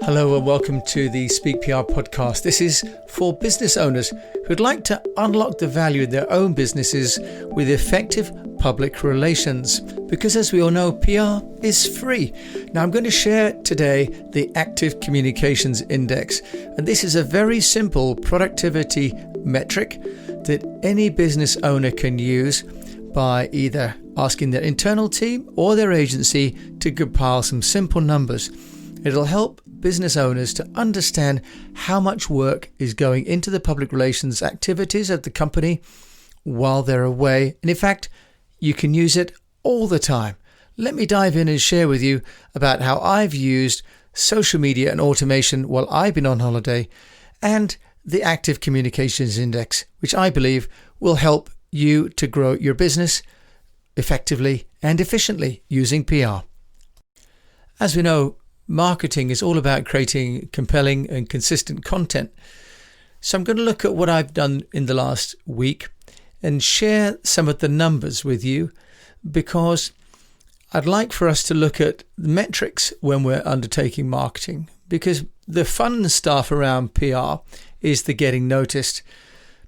Hello and welcome to the Speak PR podcast. This is for business owners who'd like to unlock the value in their own businesses with effective public relations. Because as we all know, PR is free. Now I'm going to share today the Active Communications Index. And this is a very simple productivity metric that any business owner can use by either asking their internal team or their agency to compile some simple numbers. It'll help business owners to understand how much work is going into the public relations activities of the company while they're away. And in fact, you can use it all the time. Let me dive in and share with you about how I've used social media and automation while I've been on holiday and the Active Communications Index, which I believe will help you to grow your business effectively and efficiently using PR. As we know, marketing is all about creating compelling and consistent content. So I'm going to look at what I've done in the last week and share some of the numbers with you, because I'd like for us to look at metrics when we're undertaking marketing, because the fun stuff around PR is the getting noticed.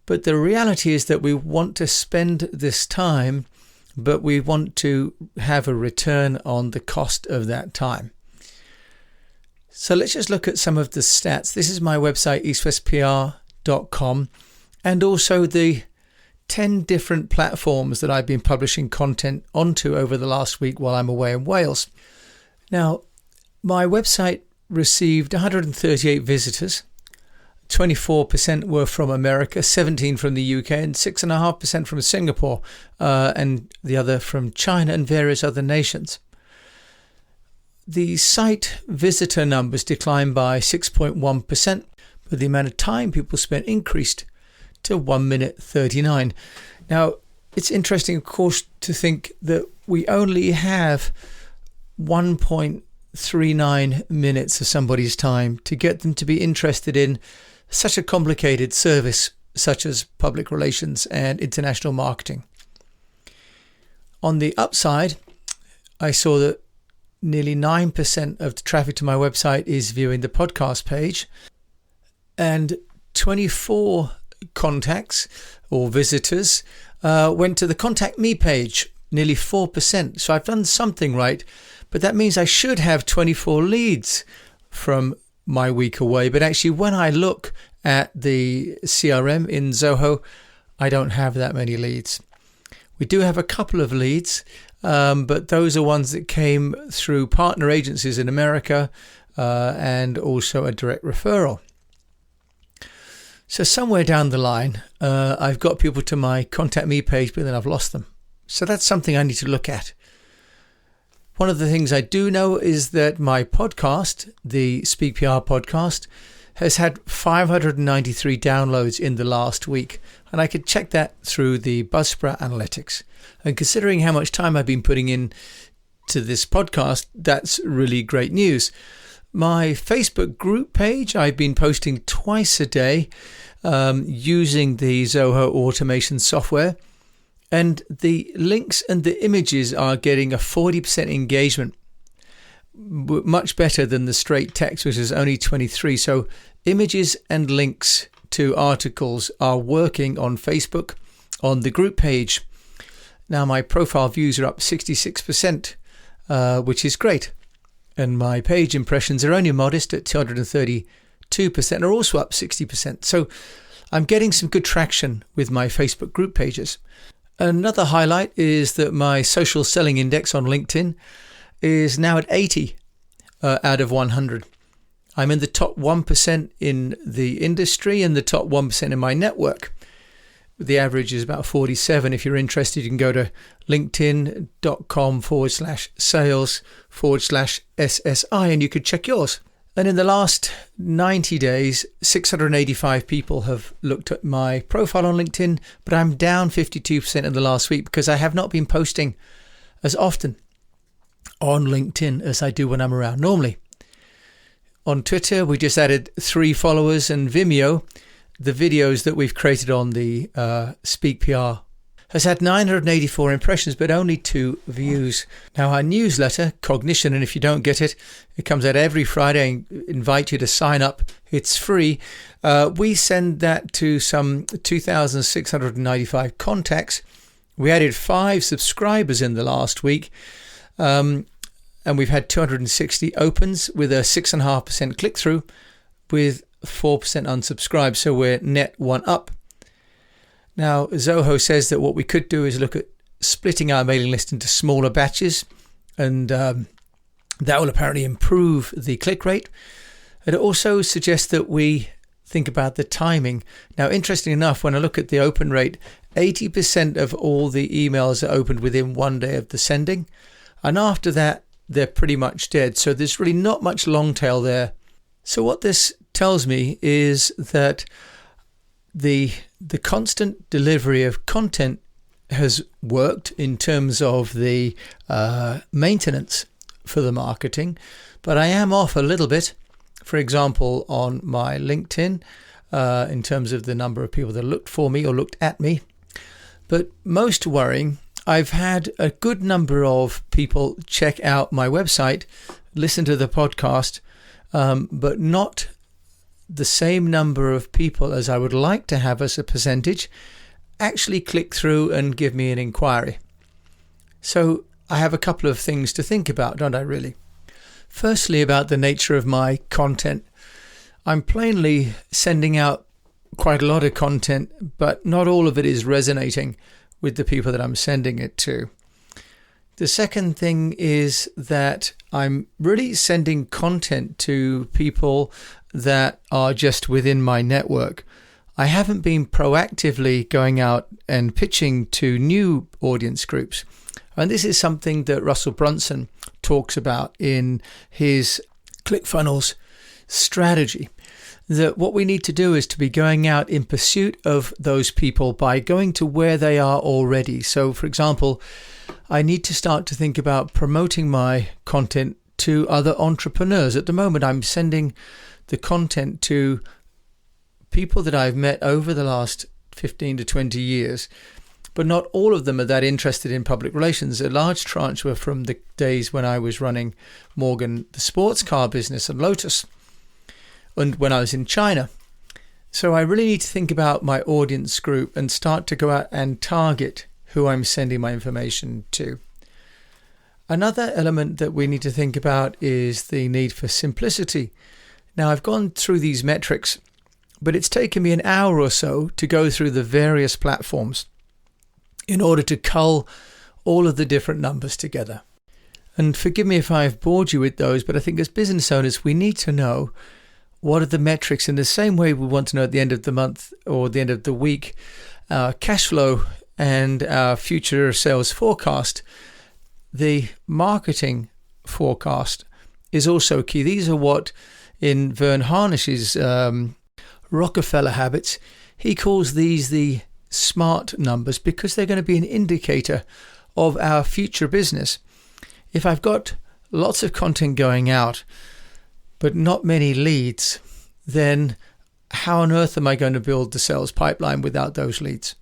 But the reality is that we want to spend this time, but we want to have a return on the cost of that time. So let's just look at some of the stats. This is my website, EASTWESTPR.com, and also the 10 different platforms that I've been publishing content onto over the last week while I'm away in Wales. Now, my website received 138 visitors. 24% were from America, 17% from the UK, and 6.5% from Singapore, and the other from China and various other nations. The site visitor numbers declined by 6.1%, but the amount of time people spent increased to 1 minute 39. Now, it's interesting, of course, to think that we only have 1.39 minutes of somebody's time to get them to be interested in such a complicated service such as public relations and international marketing. On the upside, I saw that nearly 9% of the traffic to my website is viewing the podcast page, and 24 contacts or visitors went to the Contact Me page, nearly 4%. So I've done something right, but that means I should have 24 leads from my week away. But actually, when I look at the CRM in Zoho, I don't have that many leads. We do have a couple of leads, but those are ones that came through partner agencies in America and also a direct referral. So somewhere down the line, I've got people to my Contact Me page, but then I've lost them. So that's something I need to look at. One of the things I do know is that my podcast, the Speak PR podcast, has had 593 downloads in the last week. And I could check that through the Buzzsprout analytics. And considering how much time I've been putting in to this podcast, that's really great news. My Facebook group page, I've been posting twice a day using the Zoho automation software. And the links and the images are getting a 40% engagement, much better than the straight text, which is only 23%. So images and links to articles are working on Facebook on the group page. Now my profile views are up 66%, which is great. And my page impressions are only modest at 232%, are also up 60%. So I'm getting some good traction with my Facebook group pages. Another highlight is that my social selling index on LinkedIn is now at 80 out of 100. I'm in the top 1% in the industry and the top 1% in my network. The average is about 47. If you're interested, you can go to linkedin.com/sales/SSI and you could check yours. And in the last 90 days, 685 people have looked at my profile on LinkedIn, but I'm down 52% in the last week because I have not been posting as often on LinkedIn as I do when I'm around normally. On Twitter, we just added 3 followers, and Vimeo, the videos that we've created on the Speak PR has had 984 impressions but only 2 views. Now our newsletter, Cognition, and if you don't get it, it comes out every Friday. I invite you to sign up. It's free. We send that to some 2,695 contacts. We added 5 subscribers in the last week. And we've had 260 opens with a 6.5% click-through with 4% unsubscribed. So we're net 1 up. Now, Zoho says that what we could do is look at splitting our mailing list into smaller batches, and that will apparently improve the click rate. It also suggests that we think about the timing. Now, interestingly enough, when I look at the open rate, 80% of all the emails are opened within 1 day of the sending, and after that, they're pretty much dead. So there's really not much long tail there. So what this tells me is that the constant delivery of content has worked in terms of the maintenance for the marketing, but I am off a little bit, for example, on my LinkedIn in terms of the number of people that looked for me or looked at me. But most worrying, I've had a good number of people check out my website, listen to the podcast, but not the same number of people as I would like to have as a percentage actually click through and give me an inquiry. So I have a couple of things to think about, don't I really? Firstly, about the nature of my content. I'm plainly sending out quite a lot of content, but not all of it is resonating with the people that I'm sending it to. The second thing is that I'm really sending content to people that are just within my network. I haven't been proactively going out and pitching to new audience groups. And this is something that Russell Brunson talks about in his ClickFunnels strategy. That what we need to do is to be going out in pursuit of those people by going to where they are already. So, for example, I need to start to think about promoting my content to other entrepreneurs. At the moment, I'm sending the content to people that I've met over the last 15 to 20 years, but not all of them are that interested in public relations. A large tranche were from the days when I was running Morgan, the sports car business, and Lotus, and when I was in China. So I really need to think about my audience group and start to go out and target who I'm sending my information to. Another element that we need to think about is the need for simplicity. Now, I've gone through these metrics, but it's taken me an hour or so to go through the various platforms in order to cull all of the different numbers together. And forgive me if I've bored you with those, but I think as business owners, we need to know what are the metrics in the same way we want to know at the end of the month or the end of the week, our cash flow and our future sales forecast. The marketing forecast is also key. These are what in Vern Harnish's Rockefeller habits, he calls these the SMART numbers because they're going to be an indicator of our future business. If I've got lots of content going out, but not many leads, then how on earth am I going to build the sales pipeline without those leads?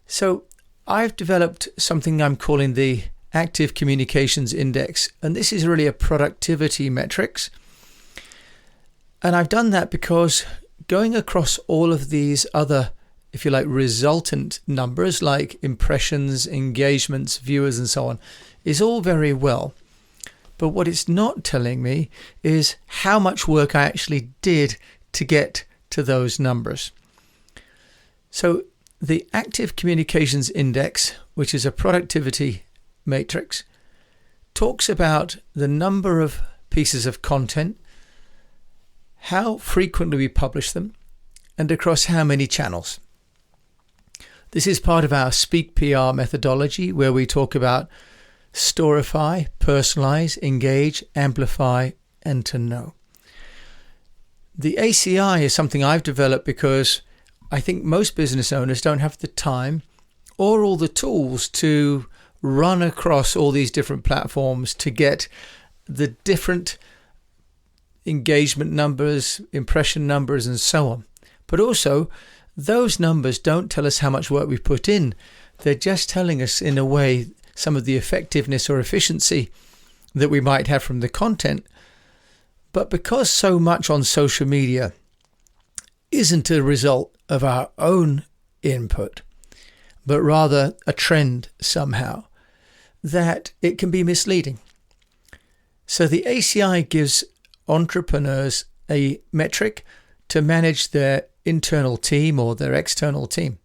So I've developed something I'm calling the Active Communications Index, and this is really a productivity metrics. And I've done that because going across all of these other, if you like, resultant numbers like impressions, engagements, viewers, and so on, is all very well. But what it's not telling me is how much work I actually did to get to those numbers. So the Active Communications Index, which is a productivity matrix, talks about the number of pieces of content, how frequently we publish them, and across how many channels. This is part of our Speak PR methodology, where we talk about storify, personalize, engage, amplify, and to know. The ACI is something I've developed because I think most business owners don't have the time or all the tools to run across all these different platforms to get the different engagement numbers, impression numbers, and so on. But also, those numbers don't tell us how much work we've put in. They're just telling us, in a way, some of the effectiveness or efficiency that we might have from the content. But because so much on social media isn't a result of our own input, but rather a trend somehow, that it can be misleading. So the ACI gives entrepreneurs a metric to manage their internal team or their external team.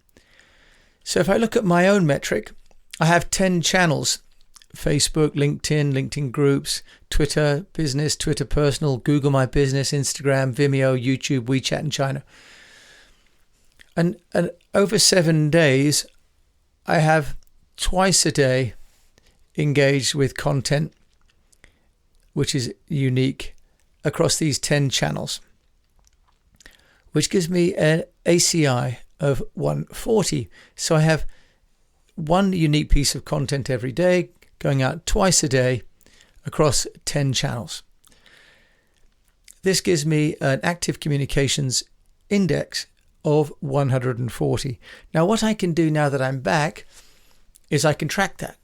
So if I look at my own metric, I have 10 channels: Facebook, LinkedIn groups, Twitter Business, Twitter Personal, Google My Business, Instagram, Vimeo, YouTube, WeChat in China. And over 7 days, I have twice a day engaged with content which is unique across these 10 channels, which gives me an ACI of 140. So I have one unique piece of content every day going out twice a day across 10 channels. This gives me an active communications index of 140. Now, what I can do now that I'm back is I can track that.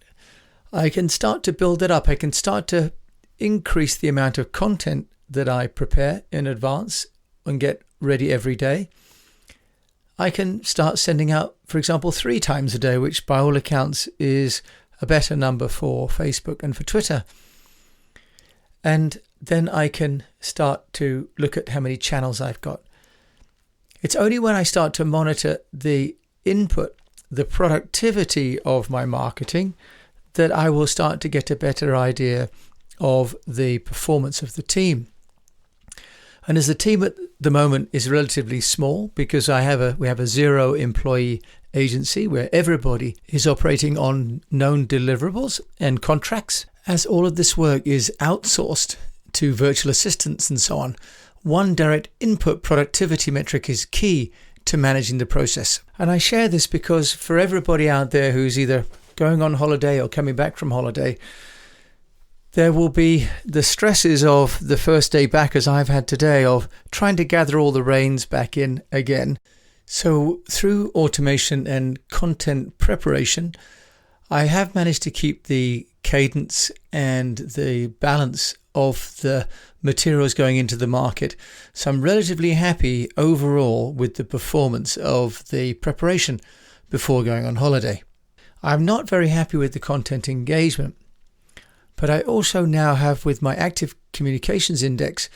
I can start to build it up. I can start to increase the amount of content that I prepare in advance and get ready every day. I can start sending out, for example, 3 times a day, which by all accounts is a better number for Facebook and for Twitter. And then I can start to look at how many channels I've got. It's only when I start to monitor the input, the productivity of my marketing, that I will start to get a better idea of the performance of the team. And as the team at the moment is relatively small, because we have a 0 employee agency where everybody is operating on known deliverables and contracts, as all of this work is outsourced to virtual assistants and so on, one direct input productivity metric is key to managing the process. And I share this because for everybody out there who's either going on holiday or coming back from holiday, there will be the stresses of the first day back, as I've had today, of trying to gather all the reins back in again. So through automation and content preparation, I have managed to keep the cadence and the balance of the materials going into the market. So I'm relatively happy overall with the performance of the preparation before going on holiday. I'm not very happy with the content engagement, but I also now have, with my active communications index,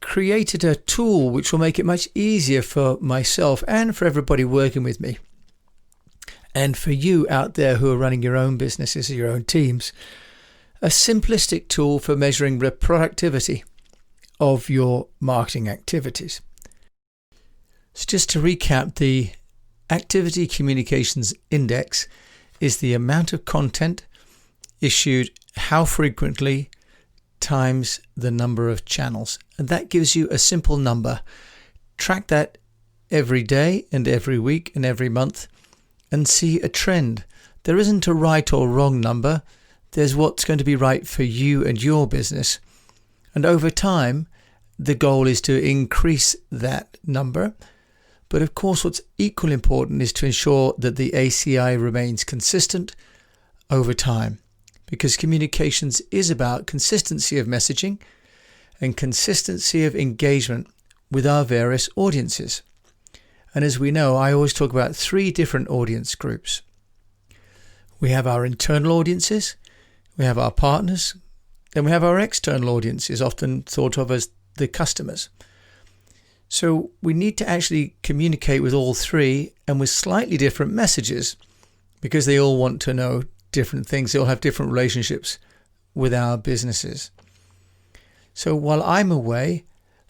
created a tool which will make it much easier for myself and for everybody working with me, and for you out there who are running your own businesses or your own teams, a simplistic tool for measuring the productivity of your marketing activities. So just to recap, the activity communications index is the amount of content issued, how frequently, times the number of channels. And that gives you a simple number. Track that every day and every week and every month and see a trend. There isn't a right or wrong number. There's what's going to be right for you and your business. And over time, the goal is to increase that number. But of course, what's equally important is to ensure that the ACI remains consistent over time, because communications is about consistency of messaging and consistency of engagement with our various audiences. And as we know, I always talk about 3 different audience groups. We have our internal audiences, we have our partners, then we have our external audiences, often thought of as the customers. So we need to actually communicate with all 3 and with slightly different messages, because they all want to know different things. They all have different relationships with our businesses. So while I'm away,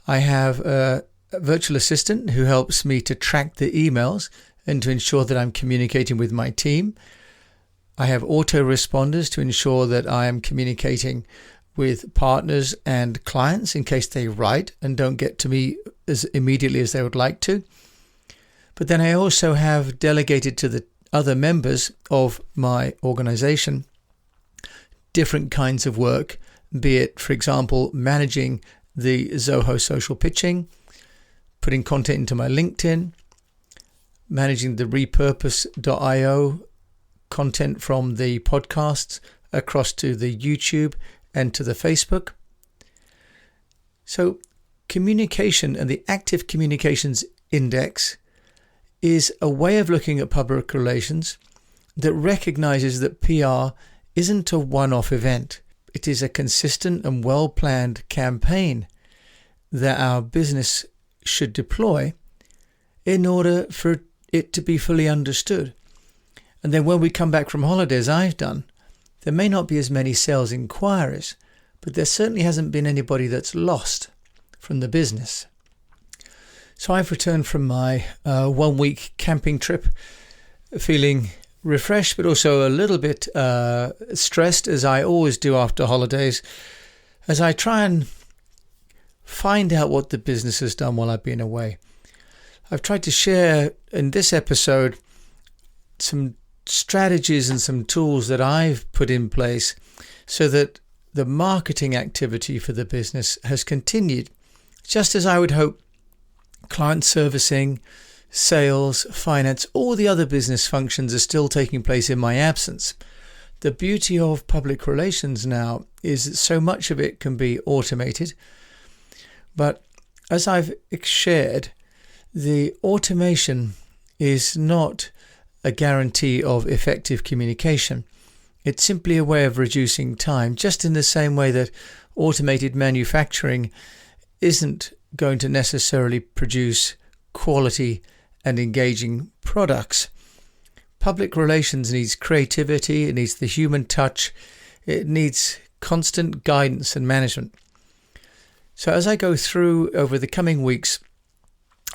I have a virtual assistant who helps me to track the emails and to ensure that I'm communicating with my team. I have autoresponders to ensure that I am communicating with partners and clients in case they write and don't get to me as immediately as they would like to. But then I also have delegated to the other members of my organization different kinds of work, be it, for example, managing the Zoho social pitching, putting content into my LinkedIn, managing the repurpose.io content from the podcasts across to the YouTube and to the Facebook. So communication and the Active Communications Index is a way of looking at public relations that recognizes that PR isn't a one-off event. It is a consistent and well-planned campaign that our business should deploy in order for it to be fully understood. And then when we come back from holidays, I've done, there may not be as many sales inquiries, but there certainly hasn't been anybody that's lost from the business. So I've returned from my 1 week camping trip feeling refreshed, but also a little bit stressed, as I always do after holidays, as I try and find out what the business has done while I've been away. I've tried to share in this episode some strategies and some tools that I've put in place so that the marketing activity for the business has continued, just as I would hope client servicing, sales, finance, all the other business functions are still taking place in my absence. The beauty of public relations now is that so much of it can be automated. But as I've shared, the automation is not a guarantee of effective communication. It's simply a way of reducing time, just in the same way that automated manufacturing isn't going to necessarily produce quality and engaging products. Public relations needs creativity, it needs the human touch, it needs constant guidance and management. So as I go through over the coming weeks,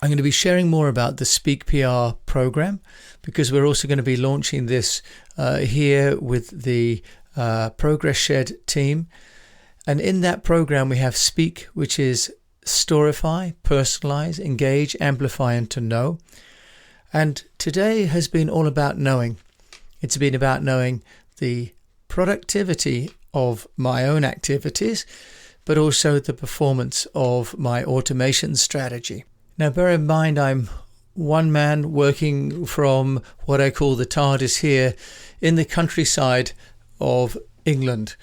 I'm going to be sharing more about the Speak PR program, because we're also going to be launching this here with the Progress Shed team. And in that program, we have Speak, which is storify, personalize, engage, amplify, and to know. And today has been all about knowing. It's been about knowing the productivity of my own activities, but also the performance of my automation strategy. Now, bear in mind, I'm one man working from what I call the TARDIS here in the countryside of England.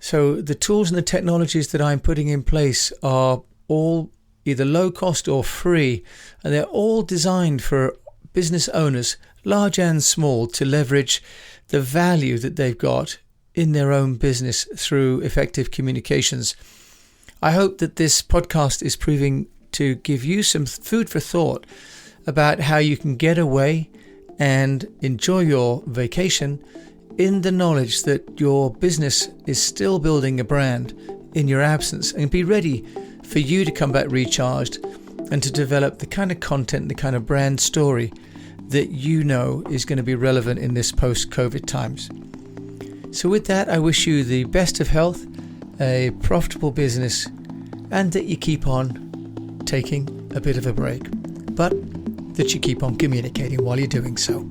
So the tools and the technologies that I'm putting in place are all either low cost or free, and they're all designed for business owners, large and small, to leverage the value that they've got in their own business through effective communications. I hope that this podcast is proving to give you some food for thought about how you can get away and enjoy your vacation in the knowledge that your business is still building a brand in your absence, and be ready for you to come back recharged and to develop the kind of content, the kind of brand story that you know is going to be relevant in this post-COVID times. So with that, I wish you the best of health, a profitable business, and that you keep on taking a bit of a break, but that you keep on communicating while you're doing so.